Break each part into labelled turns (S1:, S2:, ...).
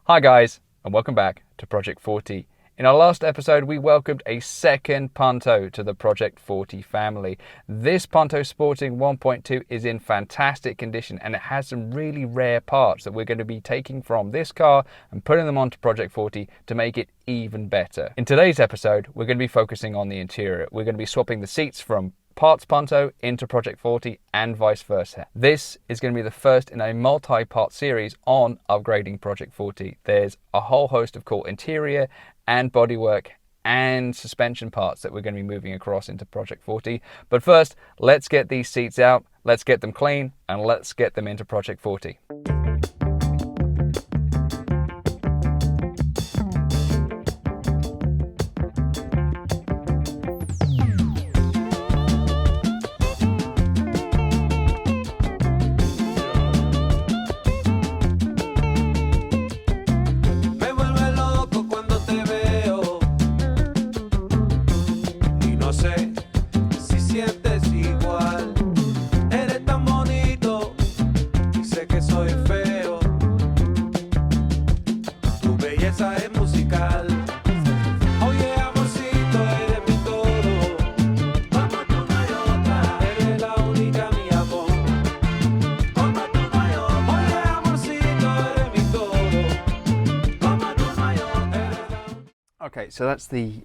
S1: Hi guys, and welcome back to Project 40. In our last episode, we welcomed a second Punto to the Project 40 family. This Punto Sporting 1.2 is in fantastic condition and it has some really rare parts that we're going to be taking from this car and putting them onto Project 40 to make it even better. In today's episode, we're going to be focusing on the interior. We're going to be swapping the seats from Parts Punto into Project 40 and vice versa. This is going to be the first in a multi-part series on upgrading Project 40. There's a whole host of cool interior and bodywork and suspension parts that we're going to be moving across into Project 40. But first, let's get these seats out, let's get them clean, and let's get them into Project 40. Okay, so that's the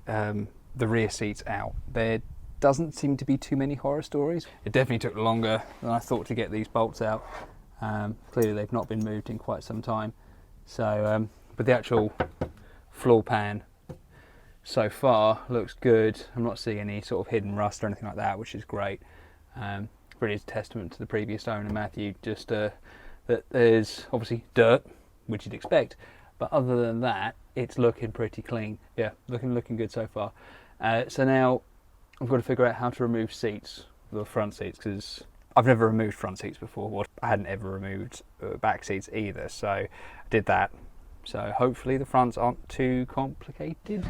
S1: rear seats out. There doesn't seem to be too many horror stories. It definitely took longer than I thought to get these bolts out. Clearly they've not been moved in quite some time. So, but the actual floor pan so far looks good. I'm not seeing any sort of hidden rust or anything like that, which is great. Really is a testament to the previous owner, Matthew, just that there's obviously dirt, which you'd expect, but other than that, it's looking pretty clean. Yeah, looking good so far. So now I've got to figure out how to remove seats, the front seats, because I've never removed front seats before. Well, I hadn't ever removed back seats either, so I did that. So hopefully the fronts aren't too complicated.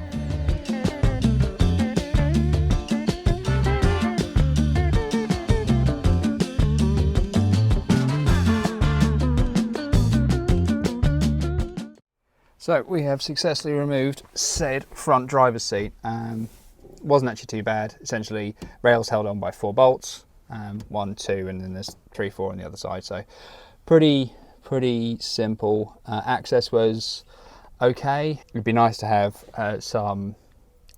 S1: So we have successfully removed said front driver's seat. Wasn't actually too bad. Essentially, rails held on by 4 bolts, 1, 2, and then there's 3, 4 on the other side. So pretty simple. Access was okay. It'd be nice to have some,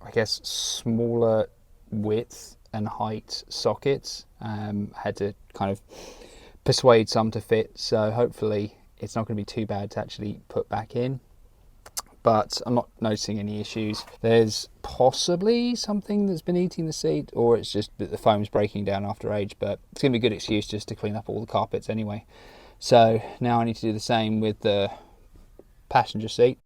S1: I guess, smaller width and height sockets. Had to kind of persuade some to fit. So hopefully it's not going to be too bad to actually put back in. But I'm not noticing any issues. There's possibly something that's been eating the seat, or it's just that the foam's breaking down after age, but it's going to be a good excuse just to clean up all the carpets anyway. So now I need to do the same with the passenger seat.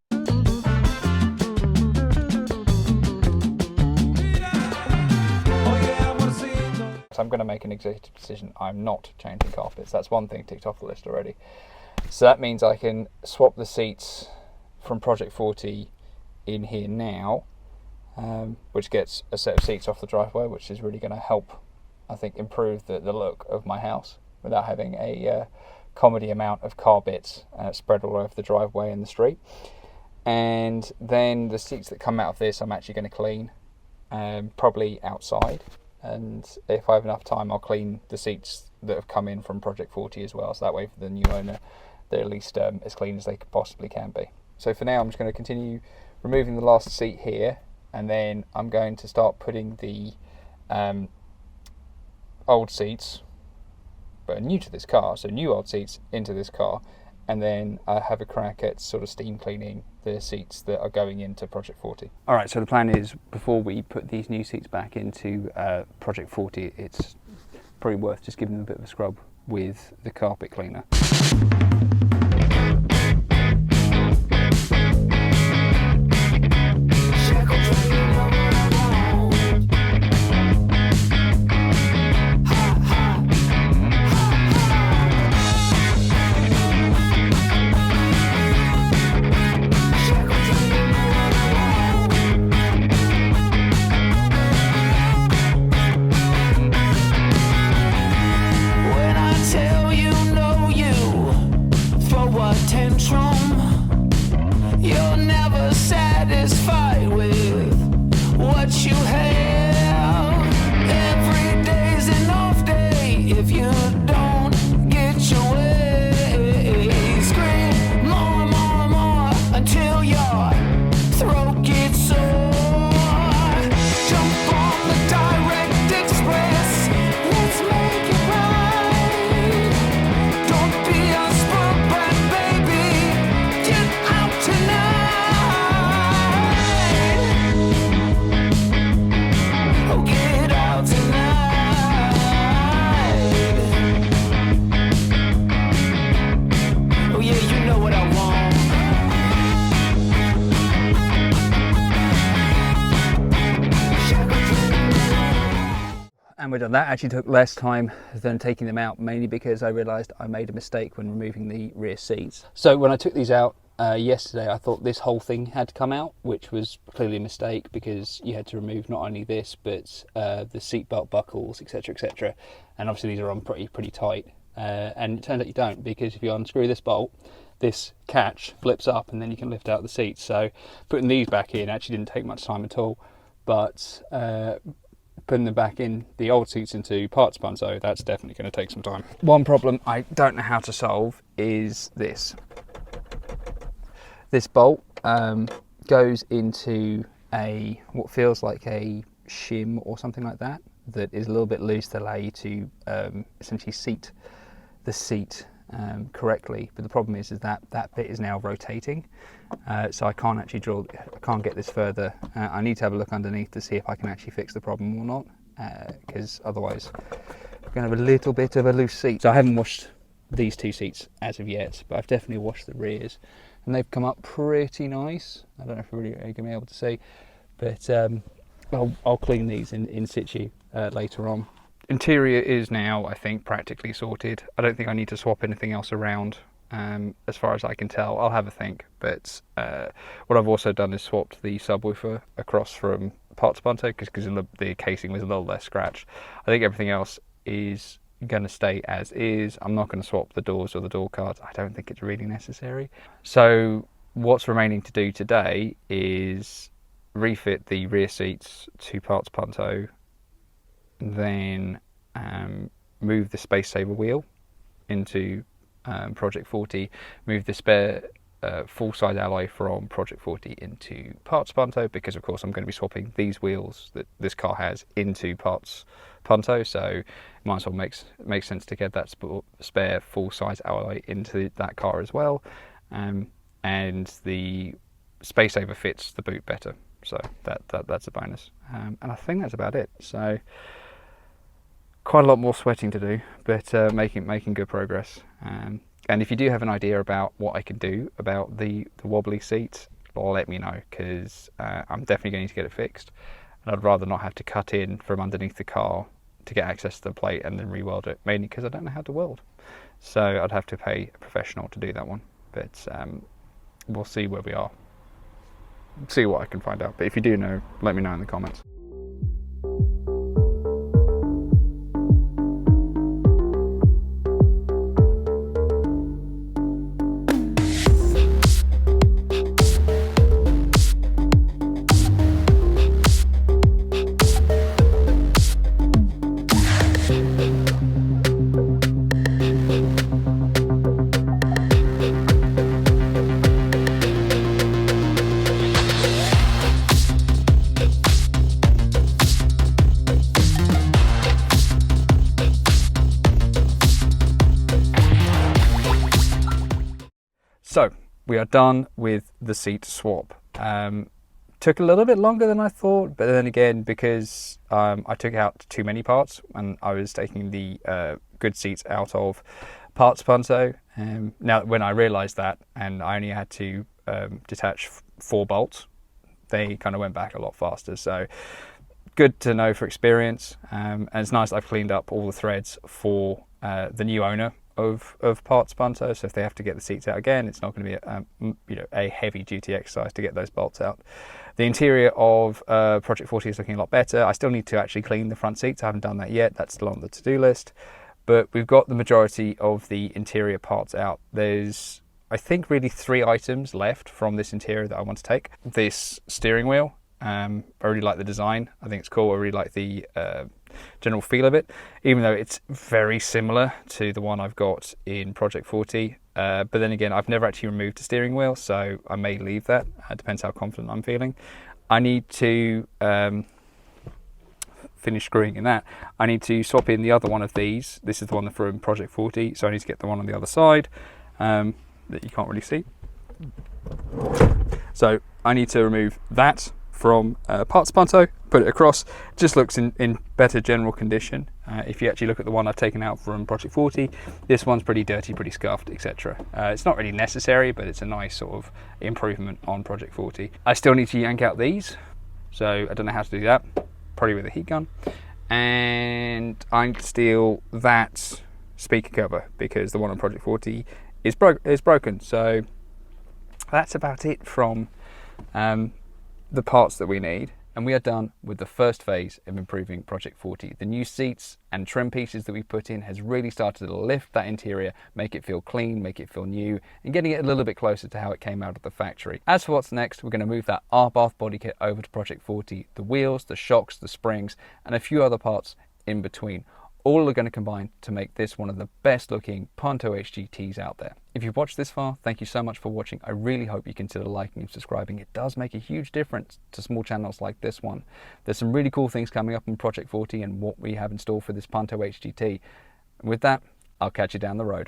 S1: So I'm going to make an executive decision. I'm not changing carpets. That's one thing ticked off the list already. So that means I can swap the seats from Project 40 in here now, which gets a set of seats off the driveway, which is really going to help, I think, improve the look of my house without having a comedy amount of car bits spread all over the driveway and the street. And then the seats that come out of this I'm actually going to clean, probably outside, and if I have enough time I'll clean the seats that have come in from Project 40 as well, so that way for the new owner they're at least as clean as they possibly can be. So for now I'm just going to continue removing the last seat here, and then I'm going to start putting the old seats, but new to this car, so new old seats into this car, and then I have a crack at sort of steam cleaning the seats that are going into Project 40. Alright, so the plan is before we put these new seats back into Project 40, it's probably worth just giving them a bit of a scrub with the carpet cleaner.
S2: satisfied with what you have. Every day's an off day if you don't get your way. Scream more, more, more until your throat gets sore. Jump on the direct express, let's make it right. Don't be a spoiled brat, baby, get out tonight. Oh, get out tonight. Oh yeah, you know what I want.
S1: And we're done. That actually took less time than taking them out, mainly because I realised I made a mistake when removing the rear seats. So when I took these out yesterday, I thought this whole thing had to come out, which was clearly a mistake because you had to remove not only this, but the seatbelt buckles, etc., etc. And obviously these are on pretty tight. And it turns out you don't, because if you unscrew this bolt, this catch flips up and then you can lift out the seats. So putting these back in actually didn't take much time at all, but putting them back in, the old seats into Parts Punto, that's definitely going to take some time. One problem I don't know how to solve is this. This bolt goes into what feels like a shim or something like that is a little bit loose to allow you to essentially seat the seat correctly. But the problem is that bit is now rotating, so I can't actually I can't get this further. I need to have a look underneath to see if I can actually fix the problem or not, because otherwise we're going to have a little bit of a loose seat. So I haven't washed these two seats as of yet, but I've definitely washed the rears and they've come up pretty nice. I don't know if you're really going to be able to see, but I'll clean these in situ later on. Interior is now, I think, practically sorted. I don't think I need to swap anything else around, as far as I can tell. I'll have a think, but what I've also done is swapped the subwoofer across from Parts Punto because the casing was a little less scratched. I think everything else is going to stay as is. I'm not going to swap the doors or the door cards. I don't think it's really necessary. So what's remaining to do today is refit the rear seats to Parts Punto, then move the space saver wheel into Project 40, move the spare full-size alloy from Project 40 into Parts Punto, because of course I'm going to be swapping these wheels that this car has into Parts Punto, so it might as well makes sense to get that spare full-size alloy into that car as well, and the space saver fits the boot better, so that's a bonus, and I think that's about it. So quite a lot more sweating to do, but making good progress. And if you do have an idea about what I can do about the wobbly seat, let me know, because I'm definitely going to get it fixed. And I'd rather not have to cut in from underneath the car to get access to the plate and then re-weld it, mainly because I don't know how to weld. So I'd have to pay a professional to do that one. But we'll see where we are. See what I can find out. But if you do know, let me know in the comments. So we are done with the seat swap. Took a little bit longer than I thought, but then again, because I took out too many parts and I was taking the good seats out of Parts Punto. Now, when I realised that, and I only had to detach 4 bolts, they kind of went back a lot faster. So good to know for experience, and it's nice I've cleaned up all the threads for the new owner of Parts Punto, so if they have to get the seats out again, it's not going to be a heavy duty exercise to get those bolts out. The interior of Project 40 is looking a lot better. I still need to actually clean the front seats. I haven't done that yet. That's still on the to-do list, but we've got the majority of the interior parts out. There's I think really 3 items left from this interior that I want to take. This steering wheel, I really like the design. I think it's cool. I really like the general feel of it, even though it's very similar to the one I've got in Project 40. But then again, I've never actually removed the steering wheel, so I may leave that. It depends how confident I'm feeling. I need to finish screwing in that. I need to swap in the other one of these. This is the one from Project 40, so I need to get the one on the other side that you can't really see. So I need to remove that from parts Punto, put it across. Just looks in better general condition. If you actually look at the one I've taken out from Project 40, this one's pretty dirty, pretty scuffed, etc. It's not really necessary, but it's a nice sort of improvement on Project 40. I still need to yank out these, so I don't know how to do that, probably with a heat gun. And I need to steal that speaker cover because the one on Project 40 is broken. So that's about it from the parts that we need, and we are done with the first phase of improving Project 40. The new seats and trim pieces that we put in has really started to lift that interior, make it feel clean, make it feel new, and getting it a little bit closer to how it came out of the factory. As for what's next, we're going to move that R-Bath body kit over to Project 40, the wheels, the shocks, the springs, and a few other parts in between. All are going to combine to make this one of the best looking Punto HGTs out there. If you've watched this far, thank you so much for watching. I really hope you consider liking and subscribing. It does make a huge difference to small channels like this one. There's some really cool things coming up in Project 40 and what we have in store for this Punto HGT. And with that, I'll catch you down the road.